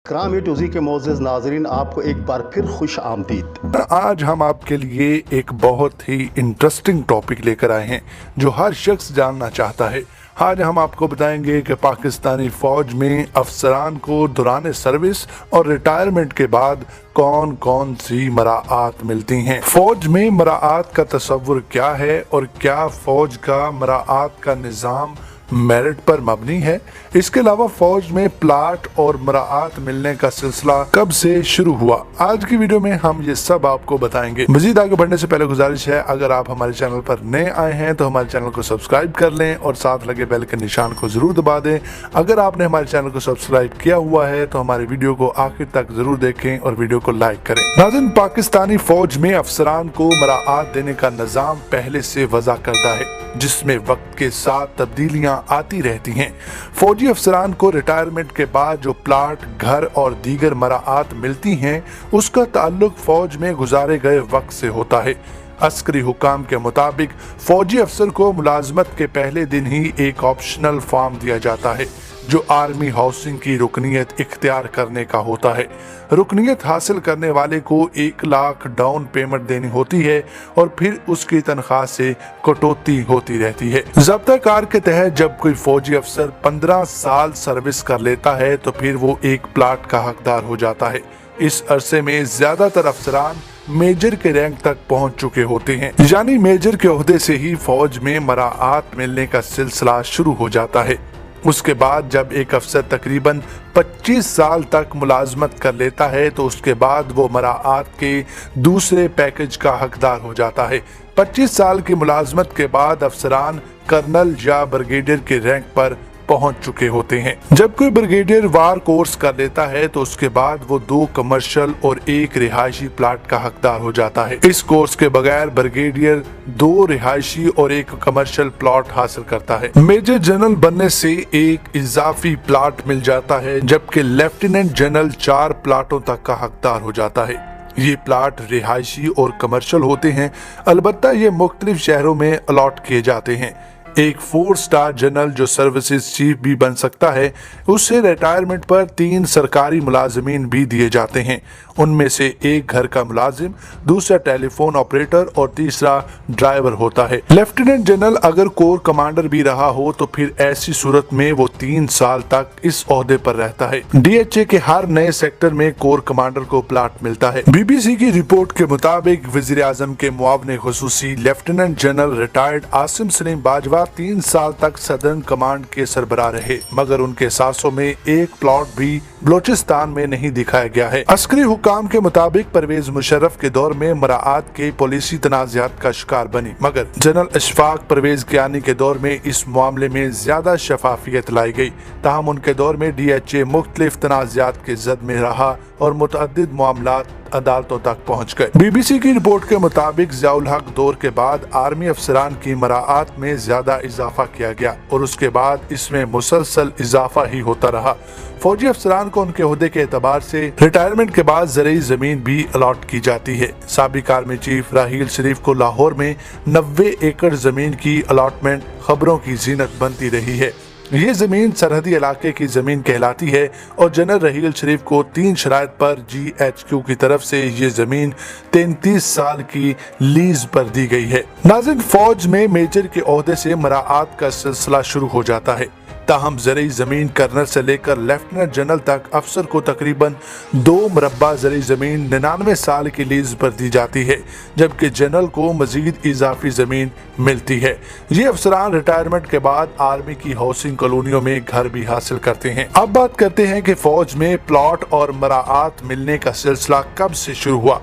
ग्रामी टूजी के मोअज़्ज़िज़ नाज़रीन, आपको एक बार फिर खुश आमदीद। आज हम आपके लिए एक बहुत ही इंटरेस्टिंग टॉपिक लेकर आए हैं जो हर शख्स जानना चाहता है। आज हम आपको बताएंगे कि पाकिस्तानी फौज में अफसरान को दौरान सर्विस और रिटायरमेंट के बाद कौन कौन सी मराआत मिलती हैं। फौज में मराआत का तस्वुर क्या है और क्या फौज का मराआत का निज़ाम मेरिट पर मबनी है। इसके अलावा फौज में प्लाट और मराआत मिलने का सिलसिला कब से शुरू हुआ, आज की वीडियो में हम ये सब आपको बताएंगे। मजीद आगे बढ़ने से पहले गुजारिश है, अगर आप हमारे चैनल पर नए आए हैं तो हमारे चैनल को सब्सक्राइब कर लें और साथ लगे बेल के निशान को जरूर दबा दें। अगर आपने हमारे चैनल को सब्सक्राइब किया हुआ है तो हमारे वीडियो को आखिर तक जरूर देखें और वीडियो को लाइक करें। नाज़रीन, पाकिस्तानी फौज में अफसरान को मराआत देने का निज़ाम पहले से वज़ा करता है, जिसमें वक्त के साथ तब्दीलियां आती रहती हैं। फौजी अफसरान को रिटायरमेंट के बाद जो प्लाट, घर और दीगर मराआत मिलती हैं, उसका ताल्लुक फौज में गुजारे गए वक्त से होता है। अस्करी हुकाम के मुताबिक फौजी अफसर को मुलाजमत के पहले दिन ही एक ऑप्शनल फॉर्म दिया जाता है जो आर्मी हाउसिंग की रुकनीत इख्तियार करने का होता है। रुकनीत हासिल करने वाले को 1 लाख डाउन पेमेंट देनी होती है और फिर उसकी तनख्वाह से कटौती होती रहती है। ज़ब्ता कार के तहत जब कोई फौजी अफसर 15 साल सर्विस कर लेता है तो फिर वो एक प्लाट का हकदार हो जाता है। इस अरसे में ज्यादातर अफसरान मेजर के रैंक तक पहुंच चुके होते हैं, यानी मेजर के ओहदे से ही फौज में मराआत मिलने का सिलसिला शुरू हो जाता है। उसके बाद जब एक अफसर तकरीबन 25 साल तक मुलाजमत कर लेता है तो उसके बाद वो मराआत के दूसरे पैकेज का हकदार हो जाता है। 25 साल की मुलाजमत के बाद अफसरान कर्नल या ब्रिगेडियर के रैंक पर पहुंच चुके होते हैं। जब कोई ब्रिगेडियर वार कोर्स कर लेता है तो उसके बाद वो 2 कमर्शियल और 1 रिहायशी प्लाट का हकदार हो जाता है। इस कोर्स के बगैर ब्रिगेडियर 2 रिहायशी और 1 कमर्शियल प्लॉट हासिल करता है। मेजर जनरल बनने से 1 इजाफी प्लाट मिल जाता है, जबकि लेफ्टिनेंट जनरल 4 प्लाटों तक का हकदार हो जाता है। ये प्लाट रिहायशी और कमर्शियल होते हैं, अलबत्ता ये मुख्तलिफ शहरों में अलॉट किए जाते हैं। एक 4 स्टार जनरल जो सर्विसेज चीफ भी बन सकता है, उससे रिटायरमेंट पर 3 सरकारी मुलाजमीन भी दिए जाते हैं। उनमें से एक घर का मुलाजिम, दूसरा टेलीफोन ऑपरेटर और तीसरा ड्राइवर होता है। लेफ्टिनेंट जनरल अगर कोर कमांडर भी रहा हो तो फिर ऐसी सूरत में वो 3 साल तक इस ओहदे पर रहता है। DHA के हर नए सेक्टर में कोर कमांडर को प्लाट मिलता है। BBC की रिपोर्ट के मुताबिक वजीर आजम के मुआवने खुसूसी lieutenant general retired Asim Saleem Bajwa 3 साल तक सदर्न कमांड के सरबराह रहे, मगर उनके सासों में एक प्लॉट भी बलोचिस्तान में नहीं दिखाया गया है। अस्करी हुकाम के मुताबिक परवेज मुशर्रफ के दौर में मराआत के पॉलिसी तनाज़ात का शिकार बनी, मगर जनरल अशफाक परवेज कियानी के दौर में इस मामले में ज्यादा शफाफियत लाई गई। ताहम उनके दौर में DHA मुख्तलिफ तनाज़ात के जद में रहा और मुतअद्दिद मामलात अदालतों तक पहुंच गए। BBC की रिपोर्ट के मुताबिक ज़ियाउल हक दौर के बाद आर्मी अफसरान की मराआत में ज्यादा इजाफा किया गया और उसके बाद इसमें मुसलसल इजाफा ही होता रहा। फौजी अफसरान को उनके ओहदे के एतबार से रिटायरमेंट के बाद ज़रई जमीन भी अलॉट की जाती है। साबिक आर्मी चीफ राहील शरीफ को लाहौर में 90 एकड़ जमीन की अलॉटमेंट खबरों की जीनत बनती रही है। ये जमीन सरहदी इलाके की जमीन कहलाती है और जनरल राहील शरीफ को 3 शराइत पर GHQ की तरफ से ये जमीन 33 साल की लीज पर दी गई है। नाज़रीन, फौज में मेजर के ओहदे से मराआत का सिलसिला शुरू हो जाता है। ताहम ज़रई ज़मीन कर्नल से लेकर लेफ्टिनेंट जनरल तक अफसर को तकरीबन 2 मुरब्बा ज़रई ज़मीन 99 साल की लीज पर दी जाती है, जबकि जनरल को मजीद इजाफी ज़मीन मिलती है। ये अफसरान रिटायरमेंट के बाद आर्मी की हाउसिंग कॉलोनियों में घर भी हासिल करते हैं। अब बात करते हैं कि फौज में प्लॉट और मराआत मिलने का सिलसिला कब से शुरू हुआ।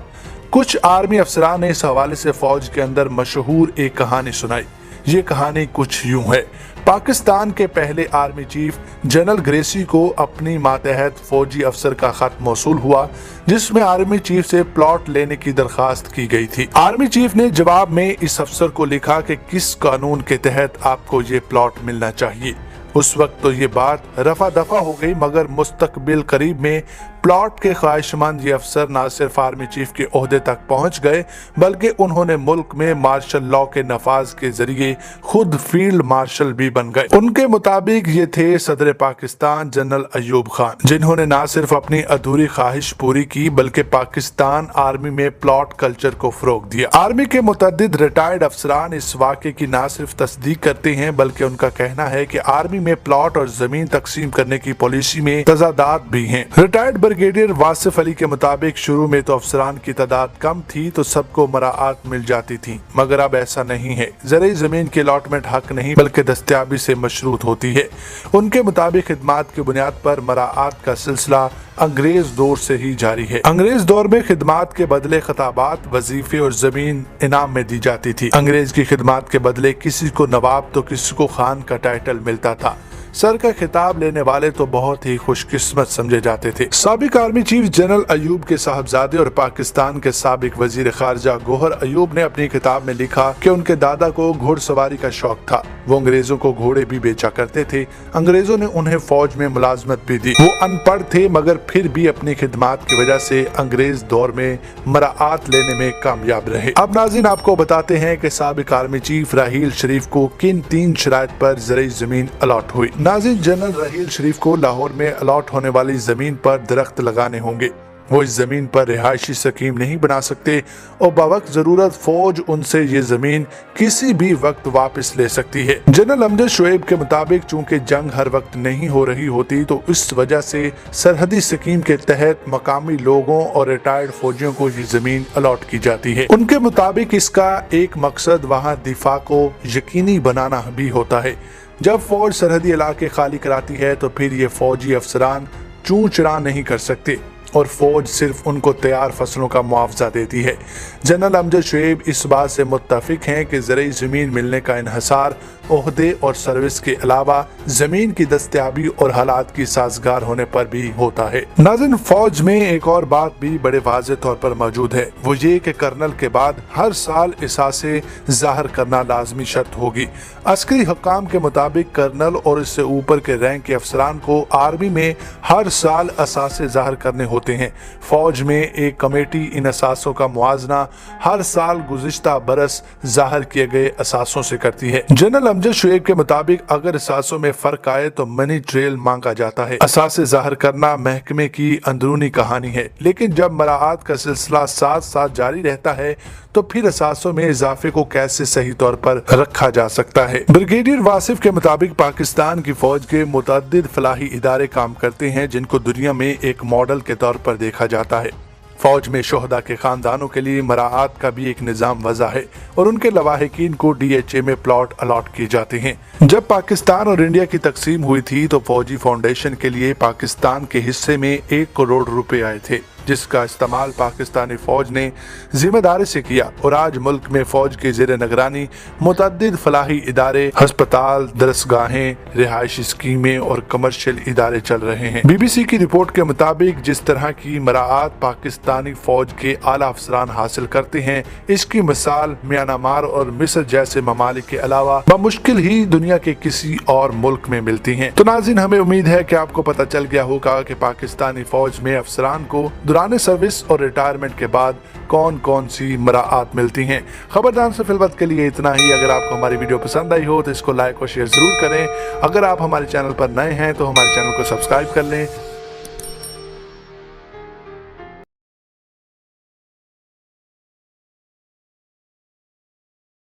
कुछ आर्मी अफसरान ने इस हवाले से फौज के अंदर मशहूर एक कहानी सुनाई। ये कहानी कुछ यूं है। पाकिस्तान के पहले आर्मी चीफ जनरल ग्रेसी को अपनी मातहत फौजी अफसर का खत मौसूल हुआ, जिसमें आर्मी चीफ से प्लॉट लेने की दरखास्त की गई थी। आर्मी चीफ ने जवाब में इस अफसर को लिखा कि किस कानून के तहत आपको ये प्लॉट मिलना चाहिए। उस वक्त तो ये बात रफा दफा हो गई, मगर मुस्तकबिल करीब में प्लॉट के ख्वाहिशमंद ये अफसर न सिर्फ आर्मी चीफ के ओहदे तक पहुंच गए बल्कि उन्होंने मुल्क में मार्शल लॉ के नफाज के जरिए खुद फील्ड मार्शल भी बन गए। उनके मुताबिक ये थे सदर पाकिस्तान जनरल अयूब खान, जिन्होंने न सिर्फ अपनी अधूरी ख्वाहिश पूरी की बल्कि पाकिस्तान आर्मी में प्लॉट कल्चर को फरोग दिया। आर्मी के मुतअद्दिद रिटायर्ड अफसरान इस वाक़े की न सिर्फ तस्दीक करते हैं बल्कि उनका कहना है कि आर्मी में प्लॉट और जमीन तकसीम करने की पॉलिसी में तजादात भी हैं। रिटायर्ड ब्रिगेडियर वासिफ अली के मुताबिक शुरू में तो अफसरान की तादाद कम थी तो सबको मराआत मिल जाती थी, मगर अब ऐसा नहीं है। ज़रूरी जमीन की अलॉटमेंट हक नहीं बल्कि दस्तयाबी से मशरूत होती है। उनके मुताबिक खिदमात की बुनियाद पर मराआत का सिलसिला अंग्रेज दौर से ही जारी है। अंग्रेज दौर में खिदमात के बदले खिताबात, वजीफे और जमीन इनाम में दी जाती थी। अंग्रेज की खिदमात के बदले किसी को नवाब तो किसी को खान का टाइटल मिलता था। सर का खिताब लेने वाले तो बहुत ही खुशकिस्मत समझे जाते थे। साबिक आर्मी चीफ जनरल अयूब के साहबजादे और पाकिस्तान के साबिक वजीर खारजा गोहर अयूब ने अपनी किताब में लिखा कि उनके दादा को घुड़सवारी का शौक था। वो अंग्रेजों को घोड़े भी बेचा करते थे। अंग्रेजों ने उन्हें फौज में मुलाजमत भी दी। वो अनपढ़ थे मगर फिर भी अपनी खिदमात की वजह से अंग्रेज दौर में मराआत लेने में कामयाब रहे। अब नाज़रीन आपको बताते हैं कि साबिक आर्मी चीफ राहील शरीफ को किन 3 शराइत पर ज़रूरी जमीन अलॉट हुई। नाज़रीन, जनरल राहील शरीफ को लाहौर में अलॉट होने वाली जमीन पर दरख्त लगाने होंगे। वो इस जमीन पर रिहायशी स्कीम नहीं बना सकते और बवक्त जरूरत फौज उनसे ये जमीन किसी भी वक्त वापस ले सकती है। जनरल अमजद शोएब के मुताबिक चूंकि जंग हर वक्त नहीं हो रही होती तो इस वजह से सरहदी स्कीम के तहत मकामी लोगों और रिटायर्ड फौजियों को ये जमीन अलॉट की जाती है। उनके मुताबिक इसका एक मकसद वहाँ दिफा को यकीनी बनाना भी होता है। जब फौज सरहदी इलाके खाली कराती है तो फिर ये फौजी अफसरान चूं चढ़ा नहीं कर सकते और फौज सिर्फ उनको तैयार फसलों का मुआवजा देती है। जनरल अमजद शोएब इस बात से मुत्तफिक हैं कि ज़रूरी ज़मीन मिलने का इन्हसार ओहदे और सर्विस के अलावा ज़मीन की दस्तयाबी और हालात की साजगार होने पर भी होता है। नाज़रीन, फौज में एक और बात भी बड़े वाज़े तौर पर मौजूद है, वो ये कि कर्नल के बाद हर साल एहसासे ज़ाहिर करना लाजमी शर्त होगी। अस्करी हुक्काम के मुताबिक कर्नल और इससे ऊपर के रैंक के अफसरान को आर्मी में हर साल एहसासे ज़ाहिर करने होते हैं। फौज में एक कमेटी इन असासों का मुआजना हर साल गुज़िश्ता बरस ज़ाहिर किए गए असासों से करती है। जनरल अमजद शोएब के मुताबिक अगर असासों में फर्क आए तो मनी ट्रेल मांगा जाता है। असासे ज़ाहिर करना महकमे की अंदरूनी कहानी है, लेकिन जब मराआत का सिलसिला साथ साथ जारी रहता है तो फिर असासों में इजाफे को कैसे सही तौर पर रखा जा सकता है। ब्रिगेडियर वासिफ के मुताबिक पाकिस्तान की फौज के मुतअद्दिद फलाही इदारे काम करते हैं जिनको दुनिया में एक मॉडल के तौर पर देखा जाता है। फौज में शोहदा के खानदानों के लिए मराआत का भी एक निज़ाम वज़ा है और उनके लवाहिकीन को DHA में प्लॉट अलॉट किए जाते हैं। जब पाकिस्तान और इंडिया की तकसीम हुई थी तो फौजी फाउंडेशन के लिए पाकिस्तान के हिस्से में 1 करोड़ रुपए आए थे, जिसका इस्तेमाल पाकिस्तानी फौज ने जिम्मेदारी से किया और आज मुल्क में फौज के ज़ेर निगरानी मुतअद्दिद फलाही इदारे, हस्पताल, दरसगाहें, रिहायशी स्कीमें और कमर्शियल इदारे चल रहे हैं। BBC की रिपोर्ट के मुताबिक जिस तरह की मराआत पाकिस्तानी फौज के आला अफसरान हासिल करते हैं, इसकी मिसाल म्यांमार और मिस्र जैसे ममालिक के अलावा बमुश्किल ही दुनिया के किसी और मुल्क में मिलती हैं। तो नाज़रीन, हमें उम्मीद है कि आपको पता चल गया होगा कि पाकिस्तानी फौज में अफसरान को दौरान सर्विस और रिटायरमेंट के बाद कौन कौन सी मराआत मिलती हैं। खबरदार से फिलवत के लिए इतना ही। अगर आपको हमारी वीडियो पसंद आई हो तो इसको लाइक और शेयर जरूर करें। अगर आप हमारे चैनल पर नए हैं तो हमारे चैनल को सब्सक्राइब कर लें